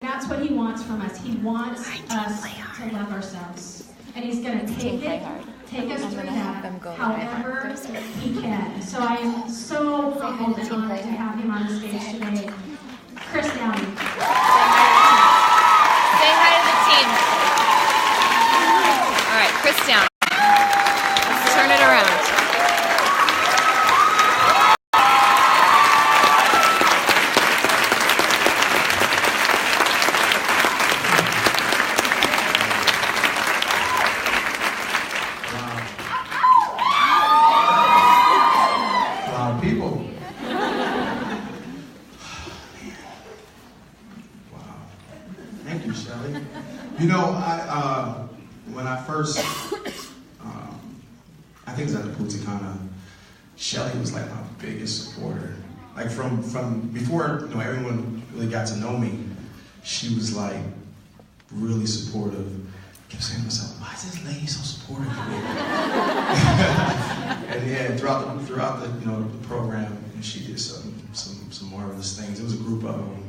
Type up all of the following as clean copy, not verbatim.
That's what he wants from us. He wants us to love ourselves. And he's going to take us through that however he can. So I am so humbled and honored to have him on the stage today. Chris Downey. Say hi to the team. All right, Chris Downey. Let's turn it around. You know, when I first, I think it was at the Punta Cana, Shelly was like my biggest supporter. Like from before, you know, everyone really got to know me, she was like really supportive. I kept saying to myself, why is this lady so supportive of me? And yeah, throughout the you know the program, she did some marvelous things. It was a group of them,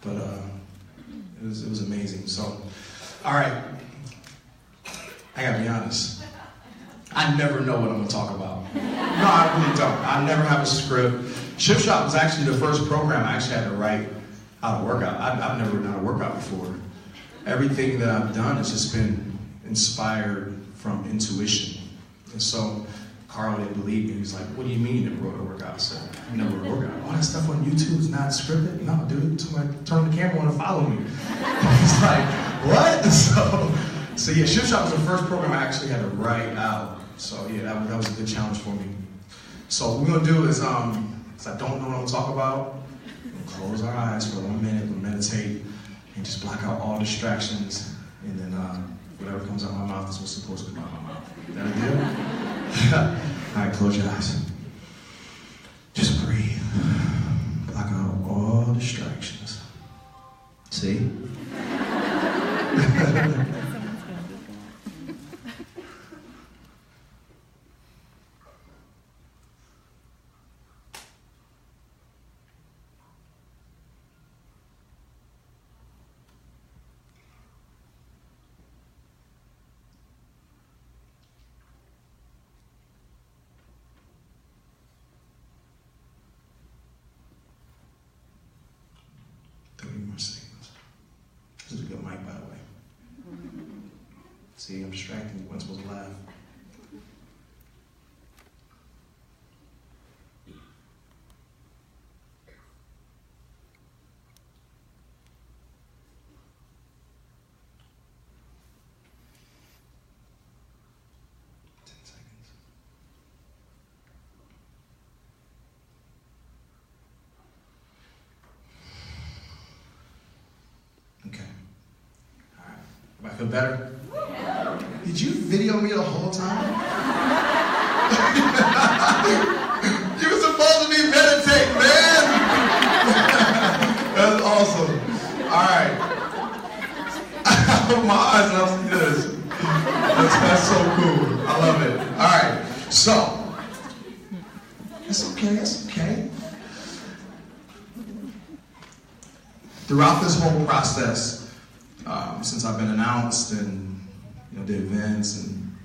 but it was amazing. So. All right, I gotta be honest. I never know what I'm gonna talk about. No, I really don't. I never have a script. Shift Shop was actually the first program I actually had to write how to work out. I've never done a workout before. Everything that I've done has just been inspired from intuition. And so Carl didn't believe me. He was like, what do you mean you never wrote a workout? I said, I never wrote a workout. All that stuff on YouTube is not scripted? No, dude, somebody turn the camera on and follow me. He's like, what? So yeah, Shift Shop was the first program I actually had to write out. So yeah, that was a good challenge for me. So what we're gonna do is, because I don't know what I'm gonna talk about, we'll close our eyes for 1 minute, we'll meditate, and just block out all distractions, and then whatever comes out of my mouth is what's supposed to come out of my mouth. Is that a deal? All right, close your eyes. Just breathe. Block out all distractions. See? This is a good mic, by the way. See, I'm distracting you. Wasn't supposed to laugh. I feel better? Did you video me the whole time? You were supposed to be meditating, man! That's awesome. Alright. I open my eyes and I'll see this. That's so cool. I love it. Alright, so. It's okay. Throughout this whole process, since I've been announced and the events, and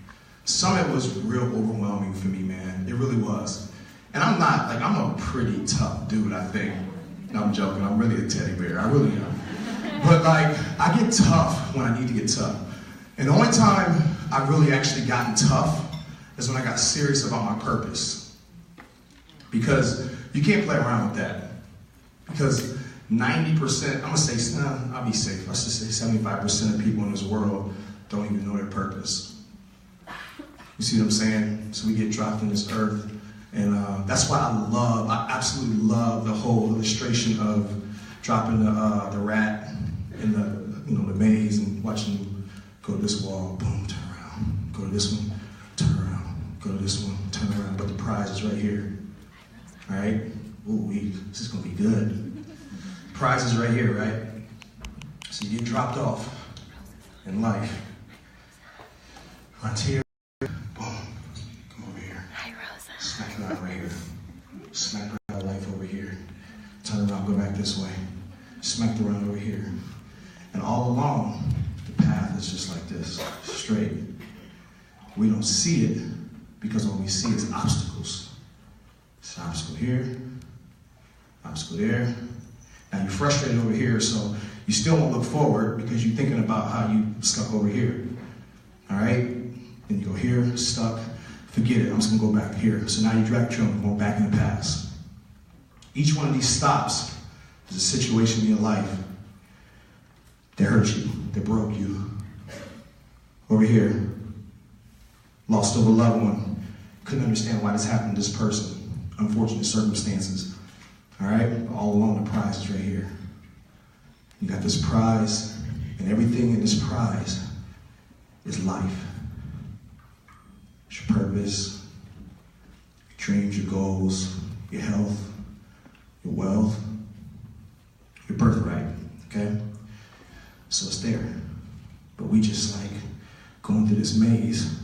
Summit was real overwhelming for me, man. It really was. And I'm a pretty tough dude, I think. No, I'm joking. I'm really a teddy bear. I really am. But I get tough when I need to get tough. And the only time I've really actually gotten tough is when I got serious about my purpose. Because you can't play around with that. Because 90%, I'm gonna say, I'll be safe. Let's just say 75% of people in this world don't even know their purpose. You see what I'm saying? So we get dropped in this earth, and that's why I absolutely love the whole illustration of dropping the rat in the maze and watching him go to this wall, boom, turn around, go to this one, turn around, go to this one, turn around. But the prize is right here. All right? Ooh, this is gonna be good. Prize is right here, right? So you get dropped off in life. Frontier, boom, come over here. Hi, Rosa. Smack around right here. Smack around life over here. Turn around, go back this way. Smack around over here. all along, the path is just like this, straight. We don't see it because all we see is obstacles. It's an obstacle here, obstacle there. Now you're frustrated over here, so you still won't look forward because you're thinking about how you stuck over here. All right? Then you go here, stuck, forget it, I'm just gonna go back here. So now you drag your trail, going back in the past. Each one of these stops is a situation in your life that hurt you, that broke you. Over here, lost over a loved one, couldn't understand why this happened to this person. Unfortunate circumstances. All right? All along the prize is right here. You got this prize, and everything in this prize is life. It's your purpose, your dreams, your goals, your health, your wealth, your birthright, okay? So it's there. But we just like going through this maze.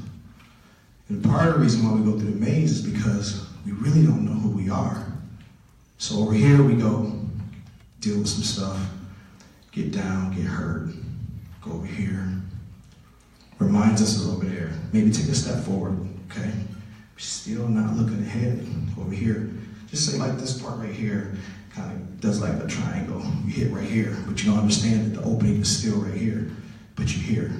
And part of the reason why we go through the maze is because we really don't know who we are. So over here we go, deal with some stuff, get down, get hurt, go over here. Reminds us of over there. Maybe take a step forward, okay? Still not looking ahead over here. Just say like this part right here, kind of does like a triangle. You hit right here, but you don't understand that the opening is still right here. But you're here.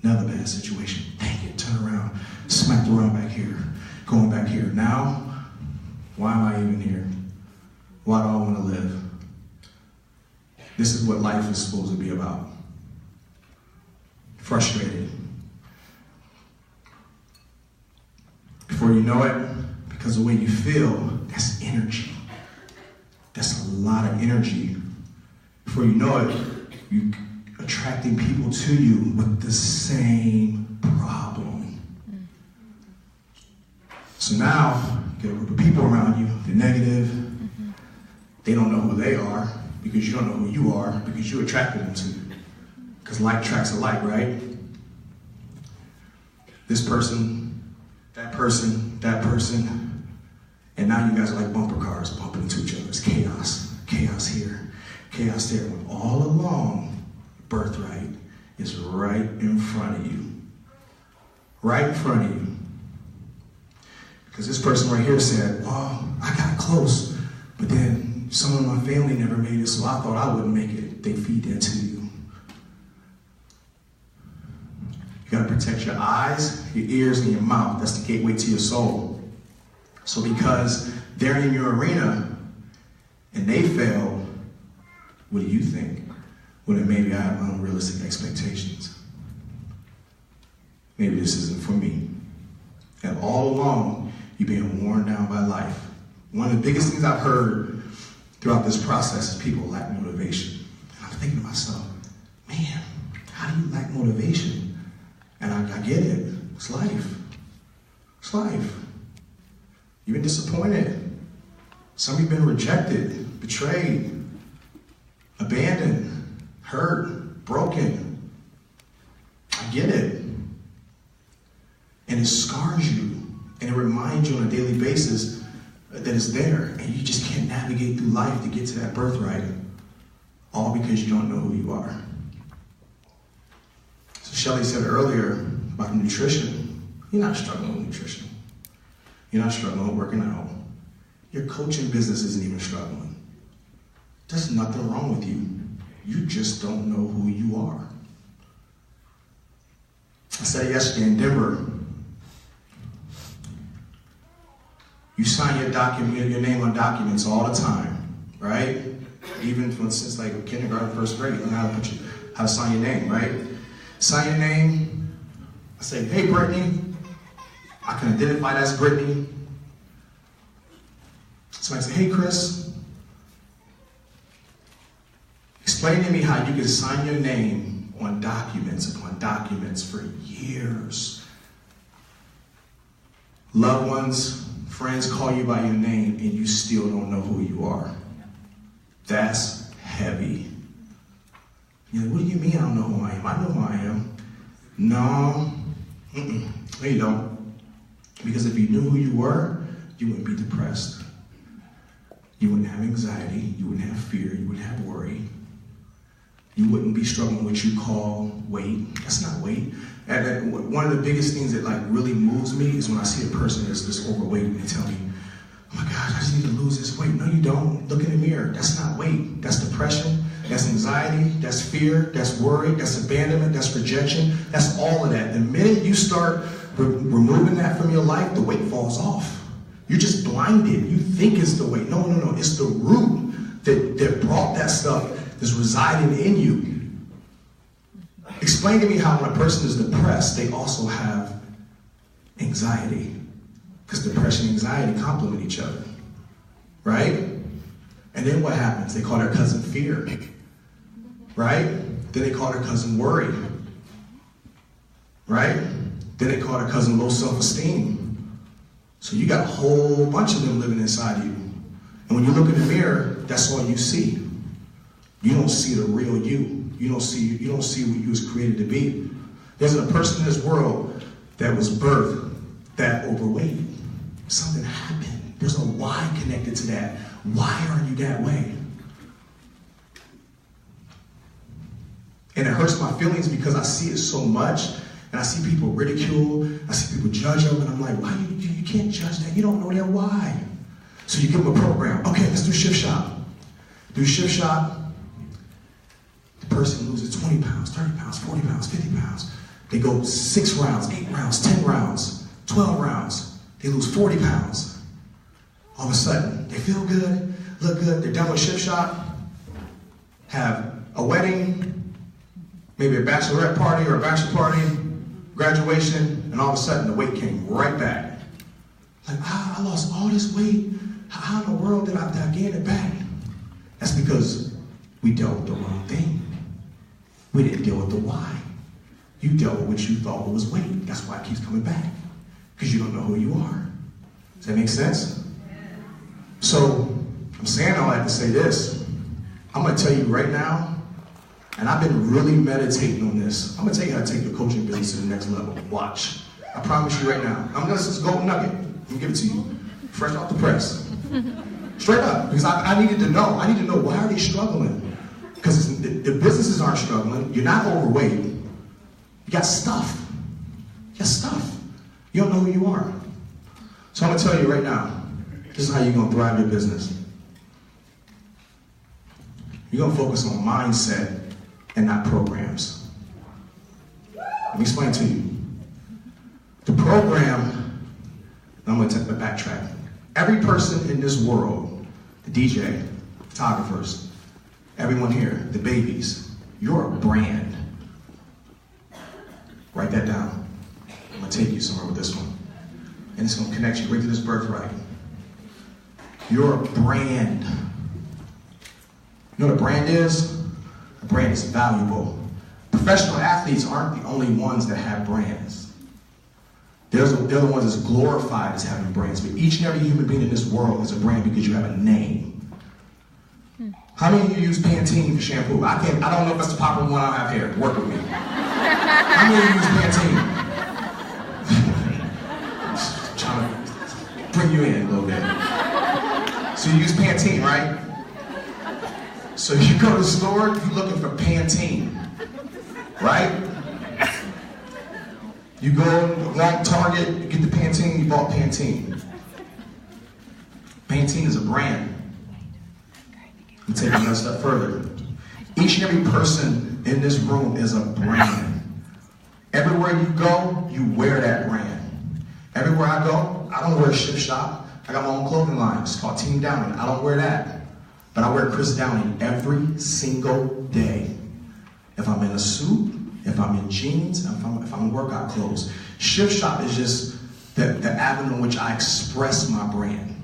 Another bad situation. Dang it, turn around, smacked around back here, going back here. Now, why am I even here? Why do I want to live? This is what life is supposed to be about. Frustrated. Before you know it, because of the way you feel, that's energy. That's a lot of energy. Before you know it, you're attracting people to you with the same problem. So now, you get a group of people around you, they're negative. They don't know who they are because you don't know who you are because you attracted them to you. Because like attracts alike, right? This person, that person, that person. And now you guys are like bumper cars bumping into each other. It's chaos. Chaos here, chaos there. When all along, birthright is right in front of you. Right in front of you. Because this person right here said, oh, I got close, but then someone in my family never made it, so I thought I wouldn't make it. They feed that to you. You gotta protect your eyes, your ears, and your mouth. That's the gateway to your soul. So because they're in your arena and they failed, what do you think? Well, then maybe I have unrealistic expectations. Maybe this isn't for me. And all along, you're being worn down by life. One of the biggest things I've heard throughout this process is people lack motivation. And I'm thinking to myself, man, how do you lack motivation? And I get it. It's life. It's life. You've been disappointed. Some of you have been rejected, betrayed, abandoned, hurt, broken. I get it. And it scars you. And it reminds you on a daily basis that it's there. And you just can't navigate through life to get to that birthright. All because you don't know who you are. So Shelly said earlier about nutrition. You're not struggling with nutrition. You're not struggling with working out. Your coaching business isn't even struggling. There's nothing wrong with you. You just don't know who you are. I said it yesterday in Denver. You sign your name on documents all the time, right? Even since like kindergarten, first grade, you learn how to sign your name, right? Sign your name. I say, hey, Brittany. I can identify that as Brittany. Somebody say, hey, Chris. Explain to me how you can sign your name on documents upon documents for years. Loved ones, friends call you by your name and you still don't know who you are. That's heavy. You're like, what do you mean I don't know who I am? I know who I am. No, no you don't. Because if you knew who you were, you wouldn't be depressed. You wouldn't have anxiety, you wouldn't have fear, you wouldn't have worry. you wouldn't be struggling with what you call weight. That's not weight. And one of the biggest things that like really moves me is when I see a person that's this overweight and they tell me, oh my gosh, I just need to lose this weight. No, you don't. Look in the mirror. That's not weight. That's depression. That's anxiety. That's fear. That's worry. That's abandonment. That's rejection. That's all of that. The minute you start removing that from your life, the weight falls off. You're just blinded. You think it's the weight. No. It's the root that brought that stuff that's residing in you. Explain to me how when a person is depressed, they also have anxiety. Because depression and anxiety complement each other. Right? And then what happens? They call their cousin fear. Right? Then they call their cousin worry. Right? Then they call their cousin low self-esteem. So you got a whole bunch of them living inside you. And when you look in the mirror, that's all you see. You don't see the real you. You don't see what you was created to be. There's a person in this world that was birthed that overweight. Something happened. There's a why connected to that. Why are you that way? And it hurts my feelings because I see it so much, and I see people ridicule, I see people judge them, and I'm like, why you can't judge that? You don't know their why. So you give them a program. Okay, let's do Shift Shop. Do Shift Shop. The person loses 20 pounds, 30 pounds, 40 pounds, 50 pounds. They go 6 rounds, 8 rounds, 10 rounds, 12 rounds. They lose 40 pounds. All of a sudden, they feel good, look good. They're done with Shift Shop, have a wedding, maybe a bachelorette party or a bachelor party, graduation, and all of a sudden the weight came right back. Like, I lost all this weight. How in the world did I gain it back? That's because we dealt with the wrong thing. We didn't deal with the why. You dealt with what you thought was weight. That's why it keeps coming back. Because you don't know who you are. Does that make sense? So, I'm saying all that to say this. I'm going to tell you right now, and I've been really meditating on this. I'm going to tell you how to take your coaching business to the next level. Watch. I promise you right now. I'm going to just golden nugget. Let me give it to you. Fresh off the press. Straight up. Because I needed to know. I need to know, why are they struggling? Because the businesses aren't struggling. You're not overweight. You got stuff. You got stuff. You don't know who you are. So I'm going to tell you right now, this is how you're going to thrive your business. You're going to focus on mindset and not programs. Let me explain to you. The program, I'm going to take the backtrack. Every person in this world, the DJ, photographers, everyone here, the babies, you're a brand. Write that down. I'm going to take you somewhere with this one. And it's going to connect you right to this birthright. You're a brand. You know what a brand is? A brand is valuable. Professional athletes aren't the only ones that have brands. They're the ones that's glorified as having brands. But each and every human being in this world is a brand because you have a name. How many of you use Pantene for shampoo? I don't know if that's the popular one I have here. Work with me. How many of you use Pantene? Trying to bring you in a little bit. So you use Pantene, right? So you go to the store, you're looking for Pantene, right? You go to Target, you get the Pantene, you bought Pantene. Pantene is a brand. I'm taking it another step further. Each and every person in this room is a brand. Everywhere you go, you wear that brand. Everywhere I go, I don't wear Shift Shop. I got my own clothing line. It's called Team Downing. I don't wear that. But I wear Chris Downing every single day. If I'm in a suit, if I'm in jeans, if I'm in workout clothes. Shift Shop is just the avenue in which I express my brand.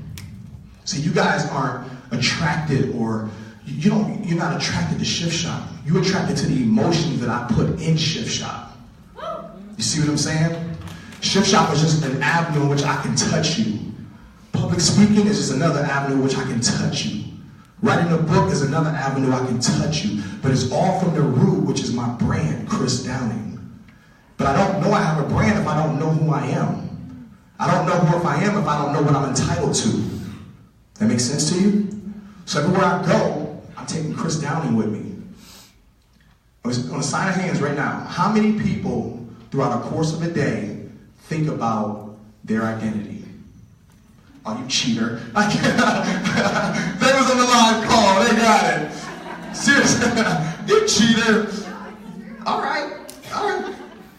See, you guys aren't attracted, or you're not attracted to Shift Shop. You're attracted to the emotions that I put in Shift Shop. You see what I'm saying? Shift Shop is just an avenue in which I can touch you. Public speaking is just another avenue in which I can touch you. Writing a book is another avenue I can touch you. But it's all from the root, which is my brand, Chris Downing. But I don't know I have a brand if I don't know who I am. I don't know who I am if I don't know what I'm entitled to. That makes sense to you? So everywhere I go, I'm taking Chris Downing with me. On a sign of hands right now, how many people throughout the course of a day think about their identity? Oh, you cheater. They was on the live call. They got it. Seriously. You cheater. All right.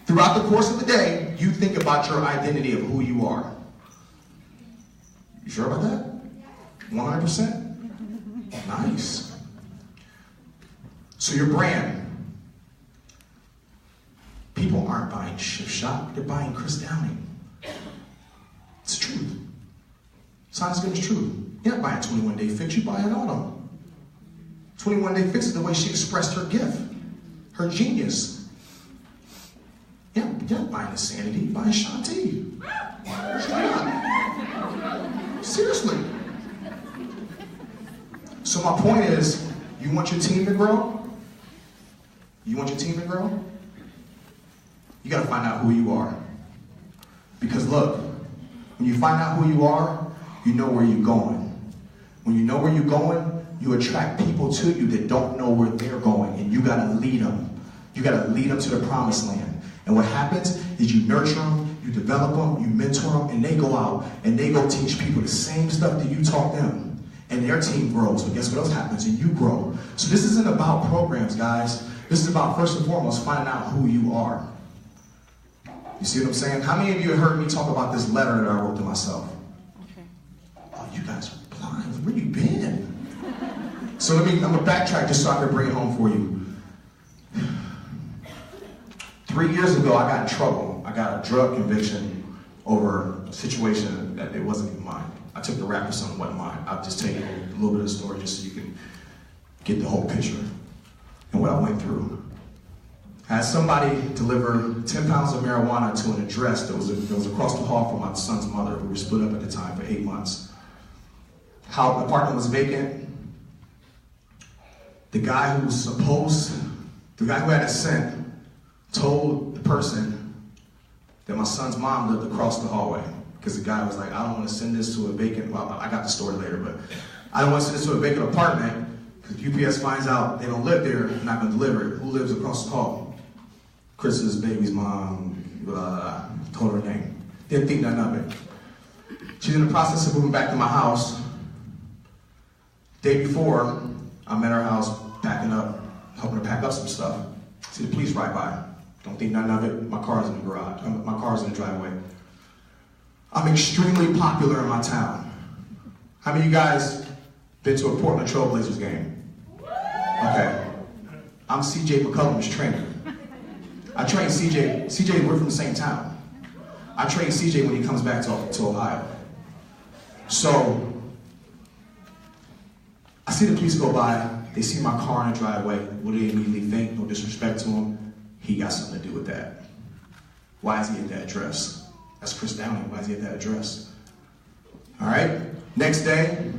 Throughout the course of the day, you think about your identity of who you are. You sure about that? 100%? Nice. So your brand. People aren't buying Shift Shop, they're buying Chris Downing. It's the truth. Science is true. You're not buying 21 Day Fix, you buy an Autumn. 21 Day Fix is the way she expressed her gift, her genius. You're not buying Insanity, you're buying Shanti. Seriously. So my point is, you want your team to grow? You want your team to grow? You gotta find out who you are. Because look, when you find out who you are, you know where you're going. When you know where you're going, you attract people to you that don't know where they're going, and you gotta lead them. You gotta lead them to the promised land. And what happens is you nurture them, you develop them, you mentor them, and they go out and they go teach people the same stuff that you taught them. And their team grows. But guess what else happens? And you grow. So this isn't about programs, guys. This is about, first and foremost, finding out who you are. You see what I'm saying? How many of you have heard me talk about this letter that I wrote to myself? Okay. Oh, you guys are blind. Where you been? So I'm gonna backtrack just so I can bring it home for you. 3 years ago, I got in trouble. I got a drug conviction over a situation that it wasn't even mine. I took the rap for something that wasn't mine. I'll just tell you a little bit of the story just so you can get the whole picture and what I went through. I had somebody deliver 10 pounds of marijuana to an address that was across the hall from my son's mother, who were split up at the time for 8 months. The apartment was vacant. The guy who had it sent, told the person that my son's mom lived across the hallway. Because the guy was like, I don't want to send this to a vacant, well, I got the story later, but I don't want to send this to a vacant apartment, because UPS finds out they don't live there, they're not going to deliver it. Who lives across the hall? Chris's baby's mom, told her name. Didn't think nothing of it. She's in the process of moving back to my house. Day before, I'm at her house, packing up, helping her pack up some stuff. See the police ride by. Don't think nothing of it. My car's in the garage. My car's in the driveway. I'm extremely popular in my town. How many of you guys been to a Portland Trail Blazers game? Okay. I'm CJ McCullum's trainer. I train CJ. CJ, we're from the same town. I train CJ when he comes back to Ohio. So, I see the police go by. They see my car in the driveway. What do they immediately think? No disrespect to him. He got something to do with that. Why is he at that address? That's Chris Downing. Why is he at that address? All right. Next day,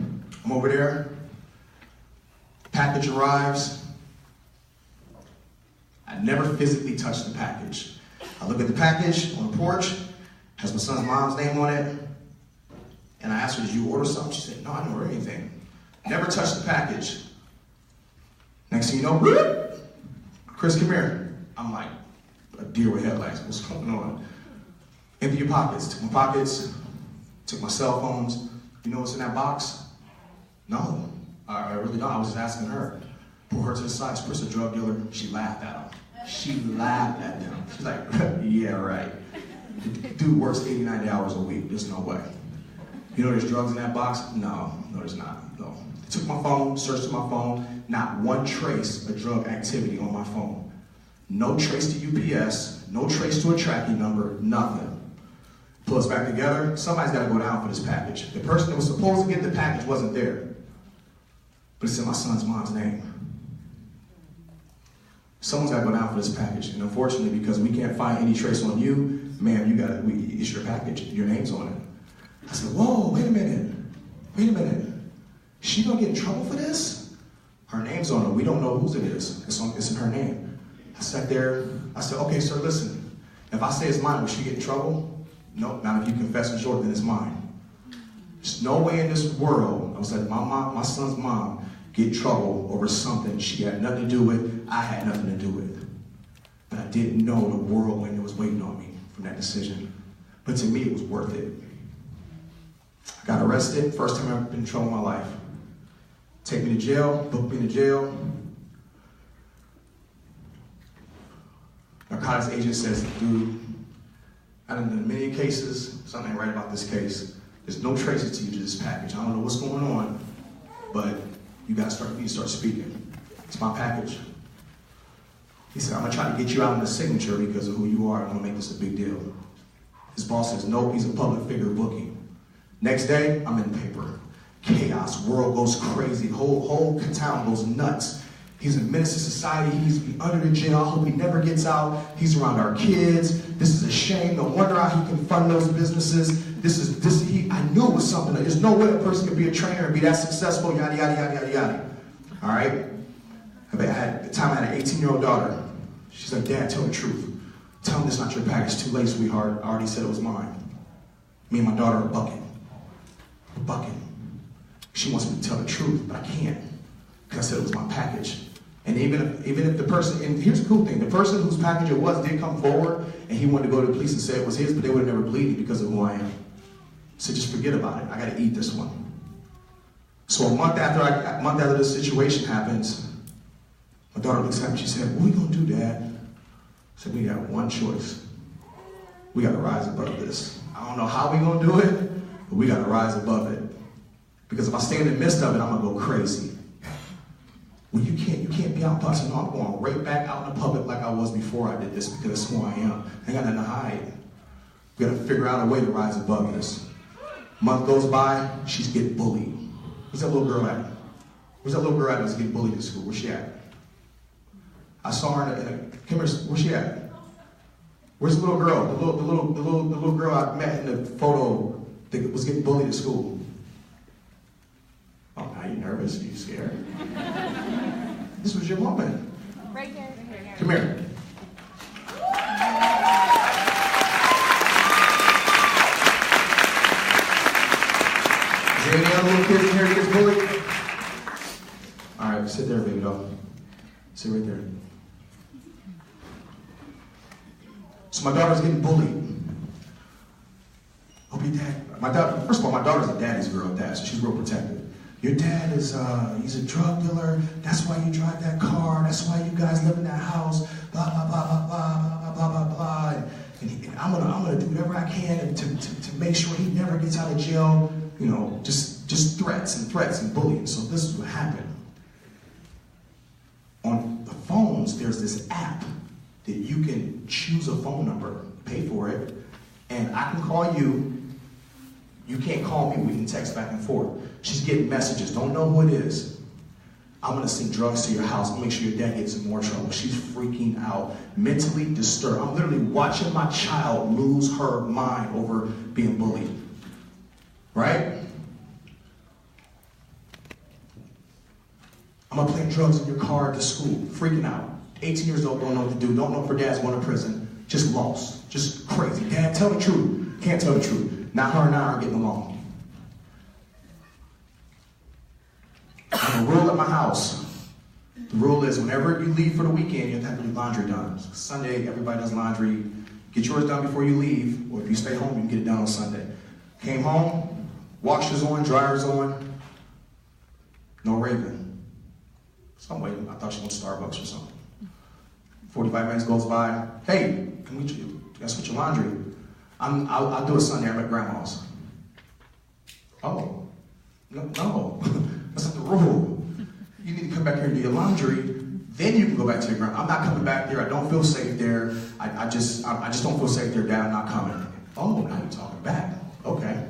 I'm over there. Package arrives. I never physically touched the package. I look at the package on the porch, has my son's mom's name on it, and I asked her, did you order something? She said, no, I didn't order anything. Never touched the package. Next thing you know, whoop, Chris, come here. I'm like a deer with headlights. What's going on? Empty your pockets. Took my pockets, took my cell phones. You know what's in that box? No, I really don't. I was just asking her. Pull her to the side. Chris, a drug dealer. She laughed at him. She laughed at him. She's like, yeah, right. Dude works 80, 90 hours a week. There's no way. You know there's drugs in that box? No, there's not. No. They took my phone, searched my phone. Not one trace of drug activity on my phone. No trace to UPS. No trace to a tracking number. Nothing. Pull us back together. Somebody's got to go down for this package. The person that was supposed to get the package wasn't there. But it's in my son's mom's name. Someone's got to go down for this package. And unfortunately, because we can't find any trace on you, ma'am, it's your package. Your name's on it. I said, whoa, wait a minute. Wait a minute. She gonna get in trouble for this? Her name's on it. We don't know whose it is. It's in her name. I sat there. I said, okay, sir, listen. If I say it's mine, will she get in trouble? No, not if you confess in short, then it's mine. There's no way in this world, I was like, my son's mom get in trouble over something she had nothing to do with, I had nothing to do with. And I didn't know the whirlwind that was waiting on me from that decision. But to me, it was worth it. I got arrested, first time I've ever been in trouble in my life. Take me to jail, book me to jail. Narcotics agent says, dude, out of the many cases, something ain't right about this case. There's no traces to you to this package. I don't know what's going on, but you need to start speaking. It's my package. He said, I'm gonna try to get you out in the signature because of who you are. I'm gonna make this a big deal. His boss says, nope, he's a public figure booking. Next day, I'm in the paper. Chaos, world goes crazy, whole town goes nuts. He's a menace to society, he needs to be under the jail, I hope he never gets out. He's around our kids, this is a shame, no wonder how he can fund those businesses. I knew it was something, there's no way a person could be a trainer and be that successful, yada, yada, yada, yada, yada. All right? At the time I had an 18-year-old daughter. She's like, Dad, tell the truth. Tell him this is not your package, it's too late, sweetheart. I already said it was mine. Me and my daughter are bucking. We're bucking. She wants me to tell the truth, but I can't, because I said it was my package. And even if the person, and here's the cool thing, the person whose package it was did come forward, and he wanted to go to the police and say it was his, but they would have never believed me because of who I am. So just forget about it. I got to eat this one. So a month after this situation happens, my daughter looks at me, she said, what are we going to do, Dad? I said, we got one choice. We got to rise above this. I don't know how we're going to do it, but we got to rise above it. Because if I stay in the midst of it, I'm going to go crazy. Well, you can't be out busting off, going right back out in the public like I was before I did this because that's who I am. I ain't got nothing to hide. We got to figure out a way to rise above this. Month goes by, she's getting bullied. Where's that little girl at? Where's that little girl at that's getting bullied in school? Where's she at? I saw her where's she at? Where's the little girl? The little girl I met in the photo that was getting bullied at school. Oh, now you're nervous? Are you scared? This was your moment. Right here. Come here. Is there any other little kids in here that gets bullied? All right, sit there, baby doll. Sit right there. So my daughter's getting bullied. Oh, your dad. First of all, my daughter's a daddy's girl, Dad, so she's real protective. Your dad is, he's a drug dealer. That's why you drive that car. That's why you guys live in that house. Blah, blah, blah, blah, blah, blah, blah, blah, blah. And I'm gonna do whatever I can to make sure he never gets out of jail. You know, just threats and bullying. So this is what happened. On the phones, there's this app that you can choose a phone number, pay for it, and I can call you. You can't call me, we can text back and forth. She's getting messages, don't know who it is. I'm gonna send drugs to your house, make sure your dad gets in more trouble. She's freaking out, mentally disturbed. I'm literally watching my child lose her mind over being bullied, right? I'm gonna play drugs in your car to school, freaking out. 18 years old, don't know what to do, don't know if her dad's going to prison, just lost, just crazy. Dad, tell the truth. Can't tell the truth. Now her and I are getting along. And the rule at my house, the rule is whenever you leave for the weekend, you have to do laundry done. Sunday, everybody does laundry. Get yours done before you leave, or if you stay home, you can get it done on Sunday. Came home, washers on, dryers on, no Raven. So I'm waiting. I thought she went to Starbucks or something. 45 minutes goes by. Hey, can you guys switch your laundry? I'll do it Sunday. I'm at grandma's. Oh, no, that's not the rule. You need to come back here and do your laundry. Then you can go back to your grandma. I'm not coming back there. I don't feel safe there. I just don't feel safe there, Dad. I'm not coming. Oh, now you're talking back. Okay.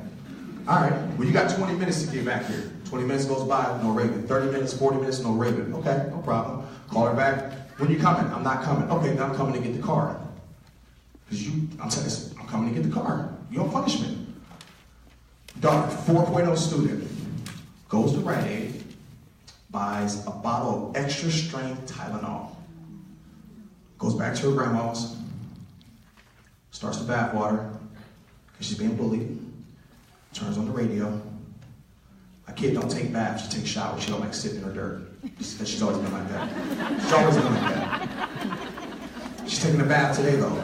All right. Well, you got 20 minutes to get back here. 20 minutes goes by, no Raven. 30 minutes, 40 minutes, no Raven. Okay, no problem. Call her back. When you coming? I'm not coming. Okay, now I'm coming to get the car. I'm coming to get the car. You don't punish me. Daughter, 4.0 student, goes to Rite Aid, buys a bottle of extra strength Tylenol, goes back to her grandma's, starts the bath water, because she's being bullied, turns on the radio. My kid don't take baths, she takes showers. She don't like sitting in her dirt. She's always been like that. She's always been like that. She's taking a bath today, though.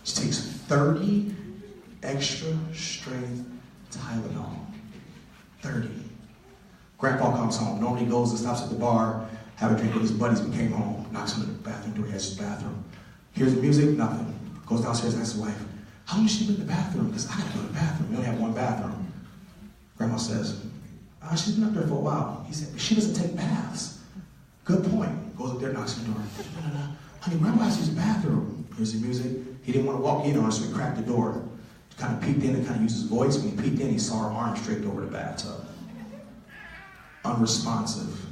She takes 30 extra strength Tylenol. 30. Grandpa comes home. Normally goes and stops at the bar, have a drink with his buddies. We came home, knocks on the bathroom door, heads to the bathroom. Hears the music, nothing. Goes downstairs and asks his wife, how long has she been in the bathroom? Because I gotta go to the bathroom. We only have one bathroom. Grandma says, she's been up there for a while. He said, she doesn't take baths. Good point. Goes up there, knocks on the door. No. Honey, Grandma has to use the bathroom. Here's the music. He didn't want to walk in on her, so he cracked the door. Kind of peeked in and kind of used his voice. When he peeked in, he saw her arm straight over the bathtub. Unresponsive.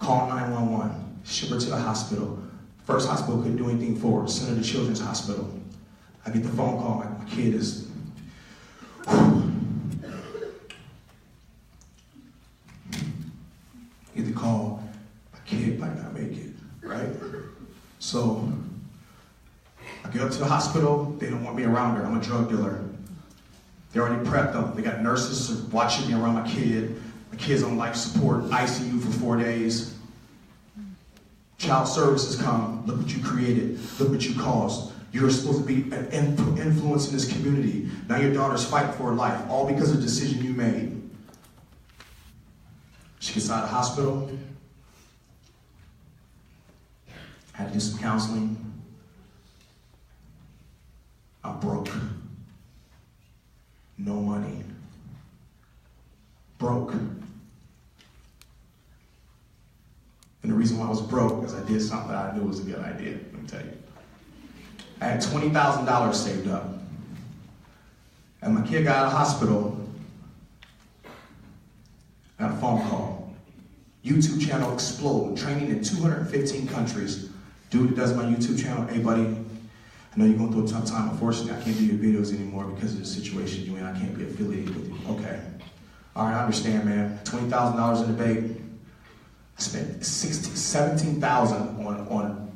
Call 911. Ship her to the hospital. First hospital couldn't do anything for her. Send her to Children's Hospital. I get the phone call. My kid is... Get the call. My kid might not make it. Right? So... I get up to the hospital, they don't want me around her. I'm a drug dealer. They already prepped them. They got nurses watching me around my kid. My kid's on life support, ICU for 4 days. Child services come. Look what you created. Look what you caused. You're supposed to be an influence in this community. Now your daughter's fighting for her life, all because of a decision you made. She gets out of the hospital. I had to do some counseling. I'm broke. No money. Broke. And the reason why I was broke is I did something that I knew was a good idea, let me tell you. I had $20,000 saved up. And my kid got out of the hospital. I got a phone call. YouTube channel explode, training in 215 countries. Dude that does my YouTube channel, hey buddy, I know you're going through a tough time. Unfortunately, I can't do your videos anymore because of the situation you're in. I can't be affiliated with you. Okay. All right, I understand, man. $20,000 in the bank. I spent $17,000 on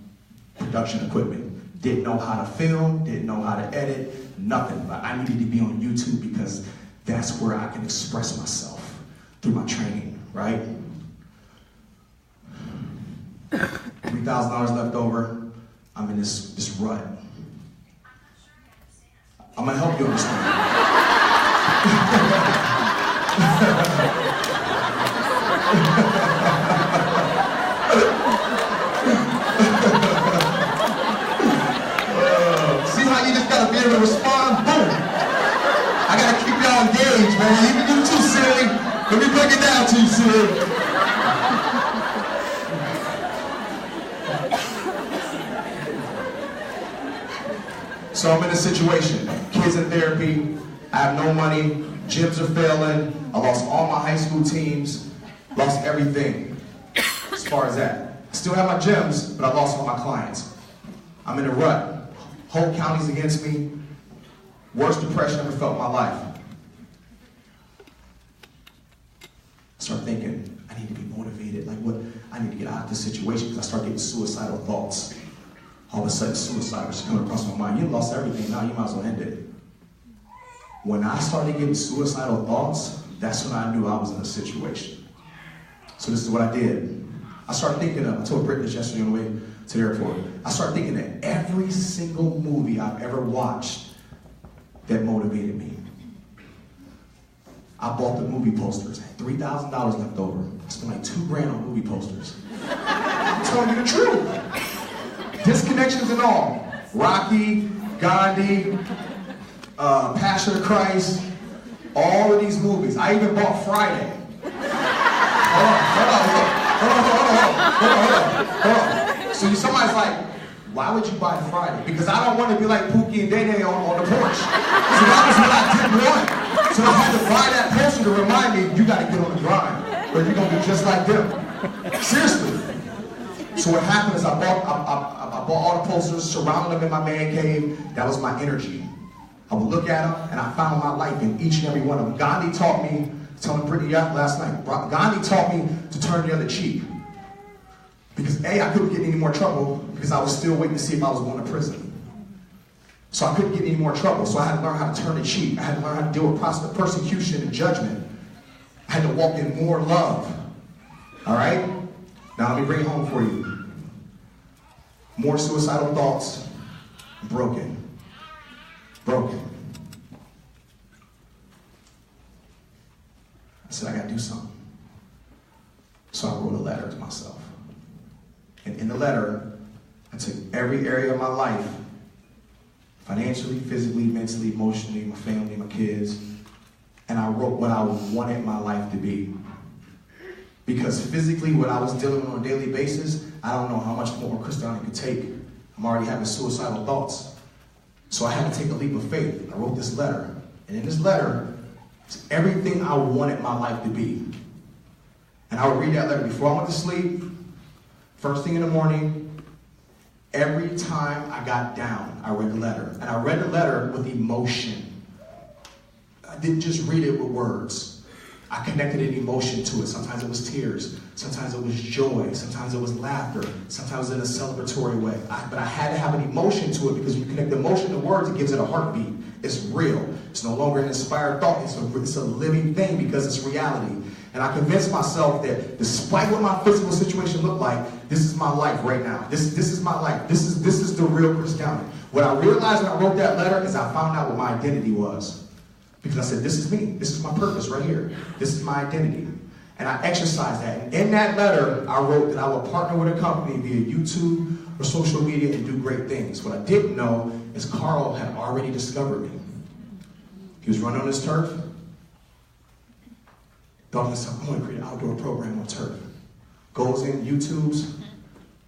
production equipment. Didn't know how to film, didn't know how to edit, nothing. But I needed to be on YouTube because that's where I can express myself through my training, right? $3,000 left over. I'm in this rut. I'm gonna help you understand. See how you just gotta be able to respond? Boom! I gotta keep y'all engaged, man. You can do too, Siri. Let me break it down to you, Siri. So I'm in a situation, kids in therapy, I have no money, gyms are failing, I lost all my high school teams, lost everything as far as that. I still have my gyms, but I lost all my clients. I'm in a rut. Whole county's against me. Worst depression I ever felt in my life. I start thinking, I need to be motivated. Like what? I need to get out of this situation because I start getting suicidal thoughts. All of a sudden, suicide was coming across my mind. You lost everything, now you might as well end it. When I started getting suicidal thoughts, that's when I knew I was in a situation. So this is what I did. I started thinking of, I told Britt this yesterday on the way to the airport. I started thinking of every single movie I've ever watched that motivated me. I bought the movie posters. I had $3,000 left over. I spent like $2,000 on movie posters. I'm telling you the truth. Disconnections and all. Rocky, Gandhi, Passion of Christ, all of these movies. I even bought Friday. Hold on. So somebody's like, why would you buy Friday? Because I don't want to be like Pookie and Day Day on the porch. So that was what I didn't want. So I had to buy that poster to remind me, you got to get on the grind, or you're going to be just like them. Seriously. So what happened is I bought all the posters, surrounded them in my man cave. That was my energy. I would look at them, and I found my life in each and every one of them. Gandhi taught me, telling Brittany last night, Gandhi taught me to turn the other cheek. Because A, I couldn't get in any more trouble because I was still waiting to see if I was going to prison. So I couldn't get in any more trouble. So I had to learn how to turn the cheek. I had to learn how to deal with persecution and judgment. I had to walk in more love. All right? Now let me bring it home for you. More suicidal thoughts. Broken. Broken. I said, I got to do something. So I wrote a letter to myself. And in the letter, I took every area of my life, financially, physically, mentally, emotionally, my family, my kids, and I wrote what I wanted my life to be. Because physically, what I was dealing with on a daily basis, I don't know how much more Christianity could take. I'm already having suicidal thoughts. So I had to take a leap of faith. I wrote this letter. And in this letter, it's everything I wanted my life to be. And I would read that letter before I went to sleep, first thing in the morning. Every time I got down, I read the letter. And I read the letter with emotion. I didn't just read it with words. I connected an emotion to it. Sometimes it was tears. Sometimes it was joy. Sometimes it was laughter. Sometimes in a celebratory way. But I had to have an emotion to it, because when you connect the emotion to words, it gives it a heartbeat. It's real. It's no longer an inspired thought. It's a living thing, because it's reality. And I convinced myself that despite what my physical situation looked like, this is my life right now. This is my life. This is the real Chris Downey. What I realized when I wrote that letter is I found out what my identity was. Because I said, this is me. This is my purpose right here. This is my identity. And I exercised that. And in that letter, I wrote that I would partner with a company via YouTube or social media and do great things. What I didn't know is Carl had already discovered me. He was running on his turf. Thought to himself, I'm going to create an outdoor program on turf. Goes in, YouTube's.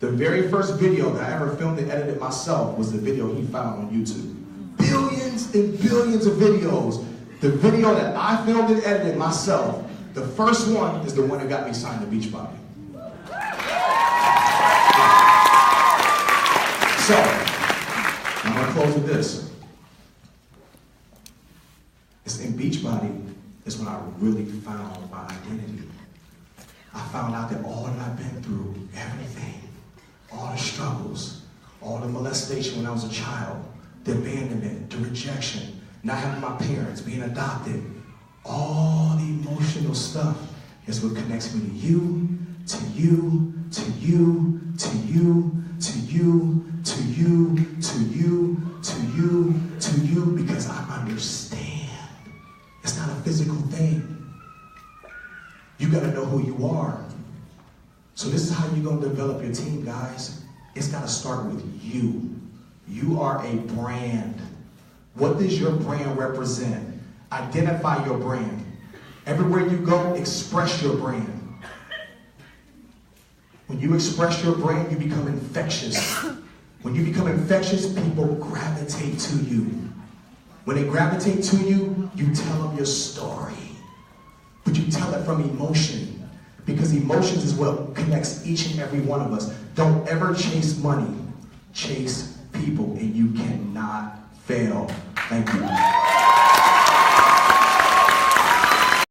The very first video that I ever filmed and edited myself was the video he found on YouTube. Billions and billions of videos. The video that I filmed and edited myself, the first one is the one that got me signed to Beachbody. So, I'm going to close with this. It's in Beachbody is when I really found my identity. I found out that all that I've been through, everything, all the struggles, all the molestation when I was a child, the abandonment, the rejection, not having my parents, being adopted, all the emotional stuff is what connects me to you, to you, to you, to you, to you, to you, to you, to you, to you, because I understand. It's not a physical thing. You gotta know who you are. So this is how you're gonna develop your team, guys. It's gotta start with you. You are a brand. What does your brand represent? Identify your brand. Everywhere you go, express your brand. When you express your brand, you become infectious. When you become infectious, people gravitate to you. When they gravitate to you, you tell them your story. But you tell it from emotion. Because emotions is what connects each and every one of us. Don't ever chase money. Chase people, and you cannot fail. Thank you.